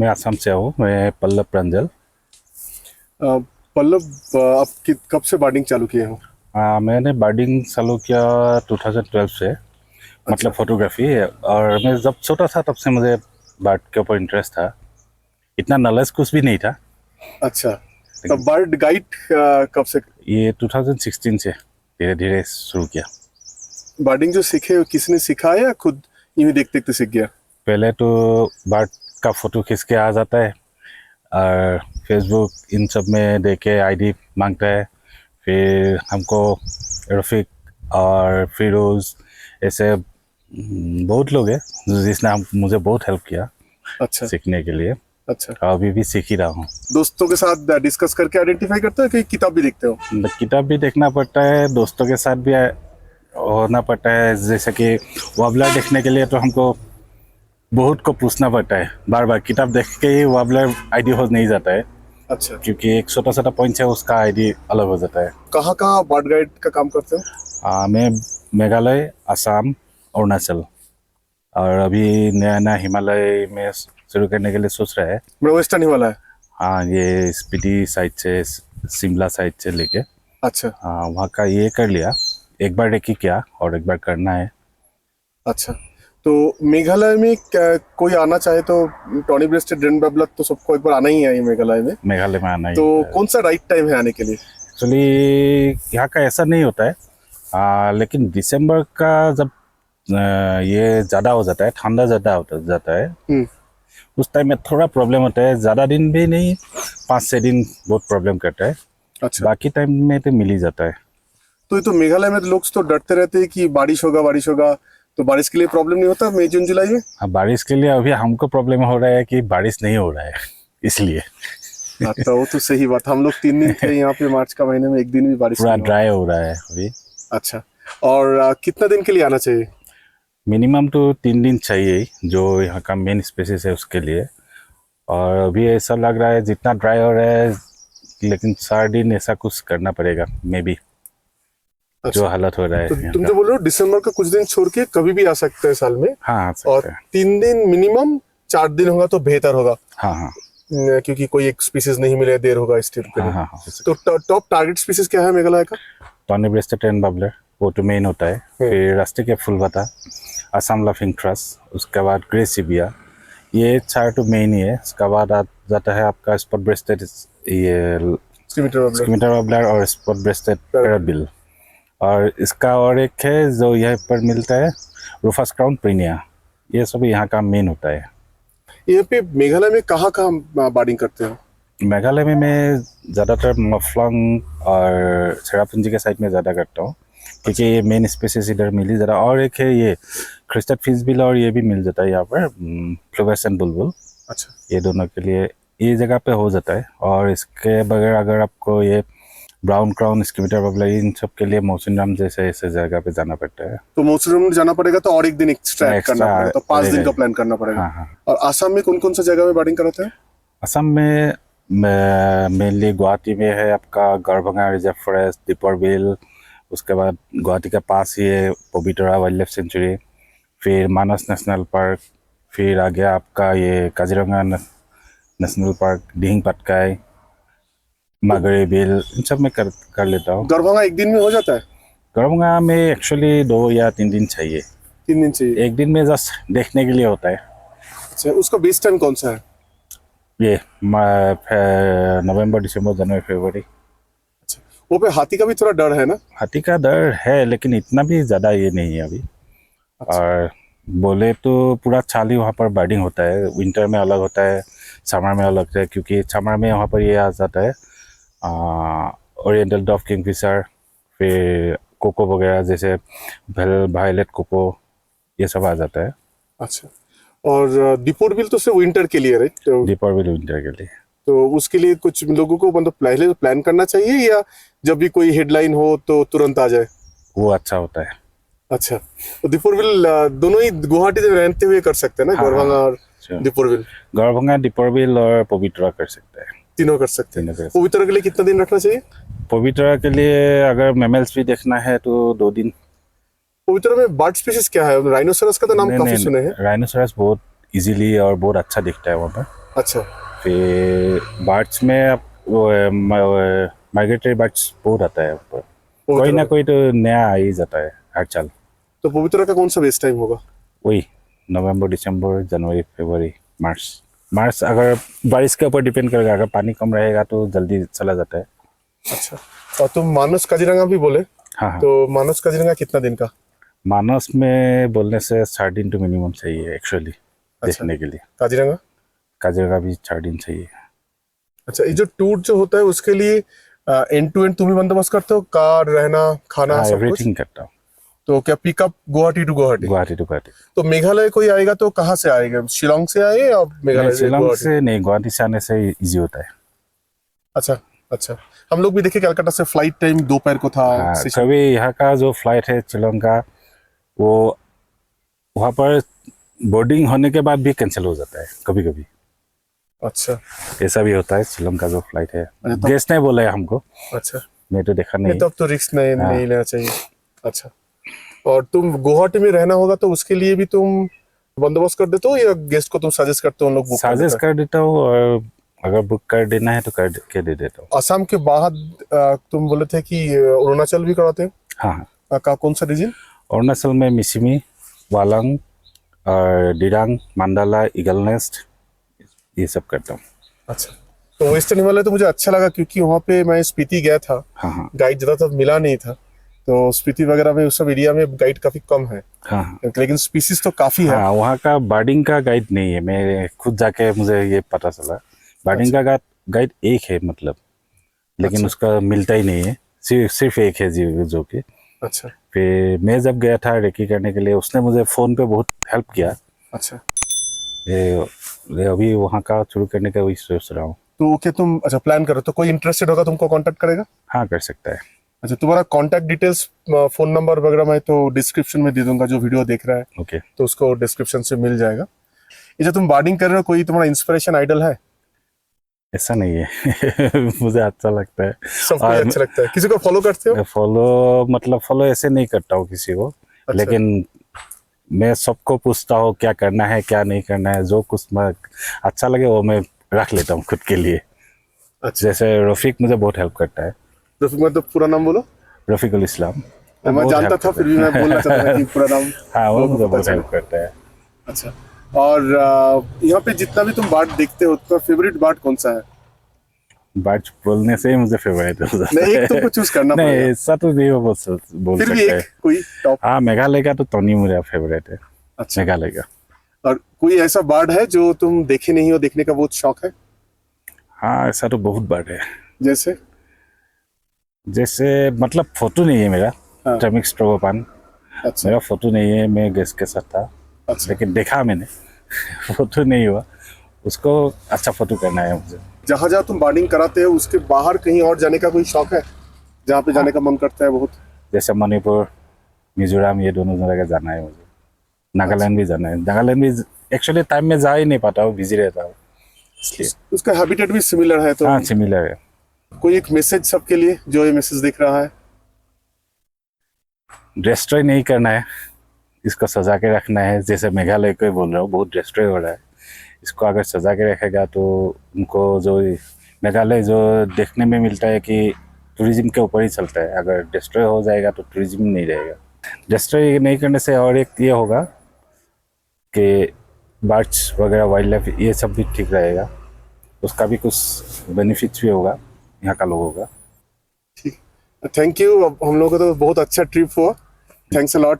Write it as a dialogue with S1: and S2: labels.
S1: मैं असम से हूँ। मैं पल्लव प्रंजल।
S2: पल्लव, आप कब से बर्डिंग चालू किए हो?
S1: मैंने बर्डिंग चालू किया 2012 से। मतलब
S2: अच्छा।
S1: फोटोग्राफी। और मैं जब छोटा था तब से मुझे बर्ड के ऊपर इंटरेस्ट था। इतना नॉलेज कुछ भी नहीं था।
S2: अच्छा, तो
S1: लेकिन
S2: बर्ड गाइड कब से?
S1: ये 2016 से धीरे धीरे शुरू किया।
S2: बर्डिंग जो सीखे वो किसने सिखाया या खुद यूं ही देखते देखते सीख गया?
S1: पहले तो बर्ड का फोटो खींच के आ जाता है और फेसबुक इन सब में देखे आईडी मांगता है। फिर हमको रफ़ीक और फिरोज़ ऐसे बहुत लोग हैं जिसने हम मुझे बहुत हेल्प किया
S2: अच्छा।
S1: सीखने के लिए।
S2: अच्छा,
S1: अभी भी सीख ही रहा हूँ।
S2: दोस्तों के साथ डिस्कस करके आइडेंटिफाई करते हो कि किताब भी देखते हो?
S1: किताब भी देखना पड़ता है, दोस्तों के साथ भी होना पड़ता है। जैसे कि वॉबलर देखने के लिए तो हमको बहुत को पूछना पड़ता है बार बार। किताब देख के ही वॉबलर आईडी हो नहीं जाता है,
S2: अच्छा।
S1: क्योंकि एक छोटा छोटा पॉइंट है उसका आईडी अलग हो जाता है।
S2: कहाँ कहाँ बर्ड गाइड का काम करते हो?
S1: मैं मेघालय, असम, अरुणाचल और अभी नया नया हिमालय में शुरू करने के लिए सोच रहा है।
S2: मेरा वेस्टर्न हिमालय।
S1: हाँ, ये स्पीति साइड से, शिमला साइड से लेके
S2: अच्छा।
S1: हाँ वहाँ का ये कर लिया। एक बार एक ही किया और एक बार करना है।
S2: अच्छा, तो मेघालय में कोई आना चाहे तो टॉनी ब्रेस्टेड रेन बबलक तो सबको एक बार आना ही है ये मेघालय में।
S1: मेघालय में आना ही
S2: तो
S1: होता है।
S2: कौन सा राइट टाइम है आने के लिए?
S1: एक्चुअली यहाँ का ऐसा नहीं होता है। लेकिन दिसंबर का जब ये ज़्यादा हो जाता है, ठंडा ज़्यादा हो जाता है,
S2: हम्म।
S1: उस टाइम में थोड़ा प्रॉब्लम होता है। ज़्यादा दिन भी नहीं, 5-6 दिन बहुत प्रॉब्लम करता है।
S2: अच्छा,
S1: बाकी टाइम में तो मिल ही जाता है।
S2: तो ये तो मेघालय में तो लोग तो डरते रहते हैं कि बारिश होगा बारिश होगा, तो बारिश के लिए प्रॉब्लम नहीं होता मई जून जुलाई में?
S1: हाँ, बारिश के लिए अभी हमको प्रॉब्लम हो रहा है कि बारिश नहीं हो रहा है इसलिए
S2: हाँ, तो वो तो सही बात। हम लोग 3 दिन थे यहाँ पे मार्च का महीने में, एक दिन भी बारिश
S1: पूरा
S2: नहीं हुआ।
S1: ड्राई हो रहा है अभी।
S2: अच्छा, और कितना दिन के लिए आना चाहिए?
S1: मिनिमम तो 3 दिन चाहिए ही, जो यहाँ का मेन स्पेसिस है उसके लिए। और अभी ऐसा लग रहा है जितना ड्राई हो रहा है, लेकिन 4 दिन ऐसा कुछ करना पड़ेगा मे बी, जो
S2: अच्छा,
S1: हालत हो रहा है
S2: तो
S1: यहाँ
S2: तुम
S1: का।
S2: जो बोल रहे हो दिसंबर का कुछ दिन छोड़ के कभी भी आ सकते हैं साल में।
S1: हाँ, आ
S2: और
S1: सकते हैं।
S2: 3 दिन मिनिमम, 4 दिन होगा तो बेहतर होगा।
S1: हाँ हाँ
S2: क्योंकि कोई एक स्पीसीज नहीं मिले, देर होगा इस ट्रिप के
S1: हाँ
S2: लिए।
S1: हाँ हाँ, हो
S2: तो
S1: सकता
S2: टॉप टारगेट स्पीसीज क्या है मेघालय का?
S1: है। टॉनी ब्रेस्टेड एंड बबलर, वो तो मेन होता है।
S2: हम्म।
S1: फिर रास्ते के फूल बता, असम लाफिंग थ्रस, उसके बाद ग्रे सिबिया, ये 4 तो मेन ही है। उसके बाद आ जाता है आपका स्पॉट ब्रेस्टेड, ये
S2: स्कीमेटर बबलर।
S1: स्किमिटर वॉबलर और स्पॉट ब्रेस्टेड पैराबिल। और इसका और एक है जो यहाँ पर मिलता है, रूफस क्राउन प्रीनिया। ये सब यहाँ का मेन होता है।
S2: यहाँ पे मेघालय में कहाँ कहाँ बार्डिंग करते हो?
S1: मेघालय में मैं ज़्यादातर मफलंग और चेरापूंजी के साइड में ज़्यादा करता हूँ, क्योंकि
S2: अच्छा।
S1: ये मेन स्पेसिस इधर मिल ही ज़रा। और एक है ये क्रिस्टल फिशबिल, और ये भी मिल जाता है यहाँ पर फ्लोवेसेंट बुलबुल।
S2: अच्छा।
S1: ये दोनों के लिए ये जगह पे हो जाता है। और इसके बगैर अगर आपको ये ब्राउन क्राउन, स्किमिटर वॉबलर, इन सब के लिए मौसिनराम जैसे ऐसे जगह पे जाना पड़ता है।
S2: तो मौसम में जाना पड़ेगा तो और एक दिन एक्स्ट्रा ऐड करना
S1: एक्स्ट्रा
S2: पड़ेगा, तो 5 दिन
S1: पड़ेगा
S2: का
S1: ही।
S2: प्लान करना पड़ेगा।
S1: हाँ हाँ।
S2: और आसाम में कौन कौन सा जगह में बार्डिंग कराते हैं?
S1: असम में मेनली गुवाहाटी में है आपका गड़बंगा रिजर्व फॉरेस्ट, दीपर बिल। उसके बाद गुवाहाटी के पास ही है पवितरा वाइल्ड लाइफ सेंचुरी, फिर मानस नेशनल पार्क, फिर आ गया आपका ये काजीरंगा नेशनल पार्क, दिहिंग पटकाई,
S2: तो
S1: मागरे बिल, इन सब में कर लेता हूँ।
S2: दरभंगा एक दिन में हो जाता है?
S1: गड़बंगा में एक्चुअली 2 या 3 दिन चाहिए।
S2: 3 दिन चाहिए?
S1: एक दिन में जस्ट देखने के लिए होता है।
S2: अच्छा, उसका बेस्ट टाइम कौन सा है?
S1: ये नवंबर, दिसंबर, जनवरी, फरवरी।
S2: अच्छा, वो पे हाथी का भी थोड़ा डर है ना?
S1: हाथी का डर है, लेकिन इतना भी ज़्यादा ये नहीं है अभी।
S2: अच्छा।
S1: और बोले तो पूरा चाल ही वहाँ पर बर्डिंग होता है। विंटर में अलग होता है, समर में अलग है, क्योंकि समर में वहाँ पर ये आ जाता है ओरिएंटल डॉफ किंगफिशर, फिर कोको वगैरह, जैसे वायलेट कोको, ये सब आ जाता है।
S2: अच्छा, और दीपोर बिल तो सिर्फ विंटर के लिए, राइट?
S1: दीपावली विंटर के लिए।
S2: तो उसके लिए कुछ लोगों को मतलब पहले प्लान करना चाहिए या जब भी कोई हेडलाइन हो तो तुरंत आ जाए?
S1: वो अच्छा होता है।
S2: अच्छा, तो दीपोर बिल दोनों ही गुवाहाटी में रहते हुए कर सकते हैं ना,
S1: हाँ
S2: गौरभंगा
S1: हाँ,
S2: और दीपोर बिल?
S1: गौरभंगा, दीपर बिल और पवित्रा कर सकते हैं।
S2: तीनों कर सकते हैं।
S1: तीनों कर सकते हैं।
S2: पवित्र के लिए कितना दिन रखना चाहिए?
S1: पवित्रा के लिए अगर मेमल्स भी देखना है तो 2 दिन।
S2: पवित्र में बर्ड स्पीसीज क्या है? राइनोसरस का तो नाम
S1: नहीं
S2: काफी
S1: नहीं,
S2: सुने हैं।
S1: राइनोसरस बहुत इजीली और बहुत अच्छा दिखता है वहाँ पर।
S2: अच्छा
S1: फिर बर्ड्स में अब वो माइग्रेटरी बर्ड्स बहुत आता है ऊपर, कोई
S2: पवित्रा
S1: ना
S2: में।
S1: कोई तो नया आ ही जाता है हर साल।
S2: तो पवित्रा का कौन सा बेस्ट टाइम होगा?
S1: वही नवंबर दिसंबर जनवरी फरवरी मार्च। मार्च अगर बारिश के ऊपर डिपेंड करेगा, अगर पानी कम रहेगा तो जल्दी चला जाता है।
S2: अच्छा, और तुम मानस काजीरंगा भी बोले,
S1: हाँ हाँ।
S2: तो मानस काजीरंगा कितना दिन का?
S1: मानस में बोलने से 4 दिन तो मिनिमम चाहिए एक्चुअली
S2: अच्छा,
S1: देखने के लिए।
S2: काजीरंगा।
S1: काजीरंगा भी 4 दिन चाहिए।
S2: अच्छा, ये जो टूर जो होता है उसके लिए एंड टू एंड तुम ही बंदोबस्त करते हो, कार, रहना, खाना,
S1: हाँ
S2: सब कुछ?
S1: एवरीथिंग करता हूँ।
S2: तो क्या pickup Guwahati to Guwahati?
S1: Guwahati to Guwahati.
S2: तो मेघालय कोई आएगा तो कहाँ से आएगा, शिलोंग से आए या
S1: नहीं
S2: मेघालय से
S1: शिलोंग
S2: गुवाहाटी?
S1: से नहीं, गुवाहाटी से आने से इजी होता है।
S2: अच्छा अच्छा, हम लोग भी देखे कलकत्ता से फ्लाइट टाइम दोपहर को था
S1: हाँ
S2: सेशन।
S1: कभी यहाँ का जो फ्लाइट है शिलोंग का, वो वहाँ पर बोर्डिंग होने के बाद भी कैंसिल हो जाता है कभी कभी।
S2: अच्छा
S1: ऐसा भी होता है शिलोंग का जो फ्लाइट है।
S2: अच्छा, तब
S1: गेस्ट ने बोला है हमको,
S2: अच्छा,
S1: मैं तो देखा
S2: नहीं
S1: नहीं।
S2: तब तो रिस्क नहीं
S1: हाँ।
S2: नहीं लेना चाहिए। अच्छा, और तुम गुवाहाटी में रहना होगा तो उसके लिए भी तुम बंदोबस्त कर देते हो या गेस्ट को तुम सजेस्ट करते हो उन लोग बुक कर देते
S1: सजेस्ट कर देता हूँ, और अगर बुक कर देना है तो कर के दे देता हूँ।
S2: हो? असम के बाद तुम बोले थे कि अरुणाचल भी कराते हो?
S1: हाँ हाँ।
S2: का कौन सा रीजन?
S1: अरुणाचल में मिसिमी, वालंग और दिरांग, मंडाला, ईगल नेस्ट, ये सब करता हूँ।
S2: अच्छा, तो वेस्टर्न हिमालय तो मुझे अच्छा लगा क्योंकि वहाँ पे मैं स्पीति गया था,
S1: हाँ हाँ
S2: गाइड ज़्यादातर मिला नहीं था। तो स्पीति वगैरह में उस सब एरिया में गाइड काफी कम है,
S1: हाँ हाँ।
S2: लेकिन स्पीसीज तो काफी है।
S1: हाँ वहाँ का बर्डिंग का गाइड नहीं है, मैं खुद जाके मुझे ये पता चला। बर्डिंग
S2: अच्छा
S1: का गाइड एक है मतलब, लेकिन
S2: अच्छा
S1: उसका मिलता ही नहीं है। सिर्फ एक है जी जो कि।
S2: अच्छा
S1: फिर मैं जब गया था रेकी करने के लिए, उसने मुझे फ़ोन पे बहुत हेल्प किया।
S2: अच्छा।
S1: ये अभी वहाँ का शुरू करने का वही सोच रहा हूँ।
S2: तो क्या तुम अच्छा प्लान करो तो कोई इंटरेस्टेड होगा तुमको कांटेक्ट करेगा?
S1: हाँ कर सकता है।
S2: अच्छा, तुम्हारा कांटेक्ट डिटेल्स, फोन नंबर वगैरह मैं तो डिस्क्रिप्शन में दे दूंगा, जो वीडियो देख रहा है
S1: ओके।
S2: तो उसको डिस्क्रिप्शन से मिल जाएगा। ये जो तुम बार्डिंग कर रहे हो, कोई तुम्हारा इंस्पिरेशन आइडल है?
S1: ऐसा नहीं है मुझे अच्छा लगता है।
S2: सबको ही
S1: और
S2: अच्छा लगता है, किसी को फॉलो करते हो?
S1: मैं फॉलो मतलब फॉलो ऐसे नहीं करता हूँ किसी को,
S2: अच्छा
S1: लेकिन मैं सबको पूछता हूँ क्या करना है क्या नहीं करना है, जो कुछ मैं अच्छा लगे वो मैं रख लेता हूँ खुद के लिए।
S2: अच्छा।
S1: जैसे रफीक मुझे बहुत हेल्प करता है।
S2: तो फिर मैं तो पूरा नाम बोलो।
S1: रफीकुल इस्लाम वो
S2: मैं
S1: बहुत
S2: जानता
S1: हेल्प
S2: था,
S1: करता
S2: फिर भी मैं बोलना चाहता था
S1: है
S2: कि पूरा नाम
S1: हाँ वो
S2: लोगों
S1: मुझे
S2: को पता
S1: बहुत
S2: चले।
S1: हेल्प करता है।
S2: अच्छा, और यहाँ पे जितना भी तुम बार्ड देखते हो, तुम्हारा फेवरेट बार्ड कौन सा है?
S1: बात बोलने से ही मुझे फेवरेट हो जाता
S2: नहीं, एक
S1: है
S2: तुमको चूज करना
S1: नहीं
S2: पड़ेगा,
S1: ऐसा तो नहीं हो बोल
S2: फिर भी
S1: सकते
S2: एक
S1: हैं।
S2: कोई टॉप।
S1: हाँ मेघालय का तो टोनी मेरा फेवरेट है।
S2: अच्छा,
S1: मेघालय का।
S2: और कोई ऐसा बार्ड है जो तुम देखे नहीं हो, देखने का बहुत शौक है?
S1: हाँ ऐसा तो बहुत बार है।
S2: जैसे?
S1: जैसे मतलब फोटो नहीं है मेरा,
S2: हाँ।
S1: ट्रमिक स्ट्रोगोपान
S2: अच्छा
S1: मेरा फोटो नहीं है, मैं गेस्ट के साथ था
S2: अच्छा।
S1: लेकिन देखा मैंने फोटो नहीं हुआ, उसको अच्छा फोटो करना है मुझे।
S2: जहाँ जहाँ तुम बार्डिंग कराते हो उसके बाहर कहीं और जाने का कोई शौक है, जहाँ पे
S1: हाँ
S2: जाने का मन करता है बहुत?
S1: जैसे मणिपुर, मिजोरम, ये दोनों जगह जाना है मुझे।
S2: अच्छा,
S1: नागालैंड भी जाना है। नागालैंड भी एक्चुअली टाइम में जा ही नहीं पाता हूँ, बिजी रहता हूँ इसलिए।
S2: उसका हैबिटेट भी सिमिलर है, तो
S1: हाँ सिमिलर है।
S2: कोई एक मैसेज सबके लिए जो ये मैसेज देख रहा है?
S1: डिस्ट्रॉय नहीं करना है, इसको सजा के रखना है। जैसे मेघालय को ही बोल रहा हूँ, बहुत डिस्ट्रॉय हो रहा है, इसको अगर सजा के रखेगा तो उनको जो मेघालय जो देखने में मिलता है कि टूरिज्म के ऊपर ही चलता है, अगर डिस्ट्रॉय हो जाएगा तो टूरिज्म नहीं रहेगा। डिस्ट्रॉय नहीं करने से और एक ये होगा कि बर्ड्स वगैरह, वाइल्ड लाइफ, ये सब भी ठीक रहेगा, उसका भी कुछ बेनिफिट्स भी होगा यहाँ का लोगों का।
S2: ठीक, थैंक यू। अब हम लोगों का तो बहुत अच्छा ट्रिप हुआ, थैंक्स अ लॉट